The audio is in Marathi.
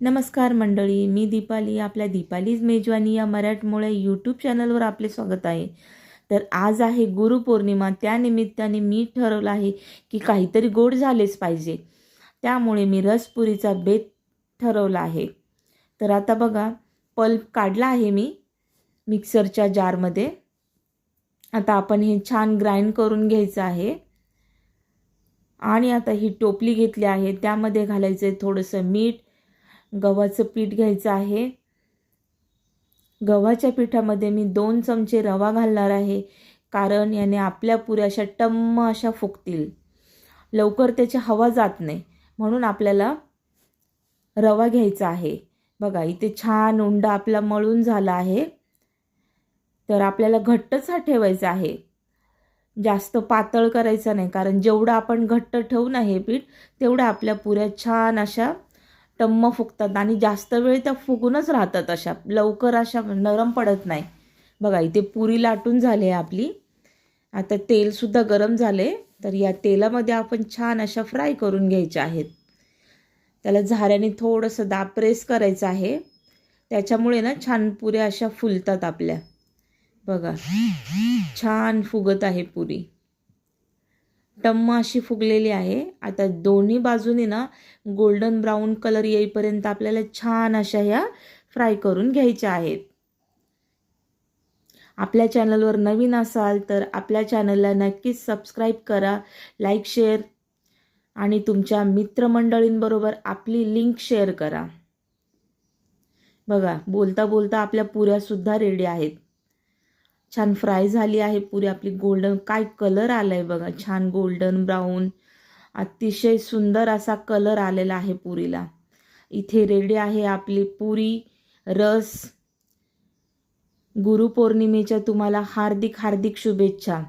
नमस्कार मंडळी, मी दीपाली. आपल्या दीपालीज मेजवानी या मराठमोळ्या यूट्यूब चॅनलवर आपले स्वागत आहे. तर आज आहे गुरुपौर्णिमा. त्यानिमित्ताने मी ठरवलं आहे की काहीतरी गोड झालेच पाहिजे. त्यामुळे मी रसपुरीचा बेत ठरवला आहे. तर आता बघा, पल्प काढला आहे मी मिक्सरच्या जारमध्ये. आता आपण हे छान ग्राइंड करून घ्यायचं आहे. आणि आता ही टोपली घेतली आहे, त्यामध्ये घालायचं आहे थोडंसं मीठ. गव्हाचं पीठ घ्यायचं आहे. गव्हाच्या पिठामध्ये मी 2 चमचे रवा घालणार आहे, कारण याने आपल्या पुऱ्या अशा टम्म अशा फुगतील. लवकर त्याची हवा जात नाही, म्हणून आपल्याला रवा घ्यायचा आहे. बघा, इथे छान उंडा आपला मळून झाला आहे. तर आपल्याला घट्टच हा ठेवायचा आहे, जास्त पातळ करायचा नाही, कारण जेवढं आपण घट्ट ठेवू ना हे पीठ, तेवढं आपल्या पुऱ्या छान अशा टम्म फुगतात आणि जास्त वेळ त्या फुगूनच राहतात. अशा लवकर अशा नरम पडत नाही. बघा, इथे पुरी लाटून झाली आहे आपली. आता तेलसुद्धा गरम झाले. तर या तेलामध्ये आपण छान अशा फ्राय करून घ्यायच्या आहेत. त्याला झाऱ्याने थोडंसं दाब प्रेस करायचं आहे, त्याच्यामुळे ना छान पुऱ्या अशा फुलतात आपल्या. बघा, छान फुगत आहे पुरी, टम्म अशी फुगलेली आहे. आता दोन्ही बाजूनी ना गोल्डन ब्राऊन कलर येईपर्यंत आपल्याला छान अशा ह्या फ्राय करून घ्यायच्या आहेत. आपल्या चॅनलवर नवीन असाल तर आपल्या चॅनलला नक्कीच सबस्क्राईब करा, लाईक, शेअर आणि तुमच्या मित्रमंडळींबरोबर आपली लिंक शेअर करा. बघा, बोलता बोलता आपल्या पुऱ्यासुद्धा रेडी आहेत. छान फ्राय झाली आहे पुरी आपली. गोल्डन काय कलर आला आहे बघा, छान गोल्डन ब्राऊन, अतिशय सुंदर असा कलर आलेला आहे पुरीला. इथे रेडी आहे आपली पुरी रस. गुरुपौर्णिमेच्या तुम्हाला हार्दिक हार्दिक शुभेच्छा.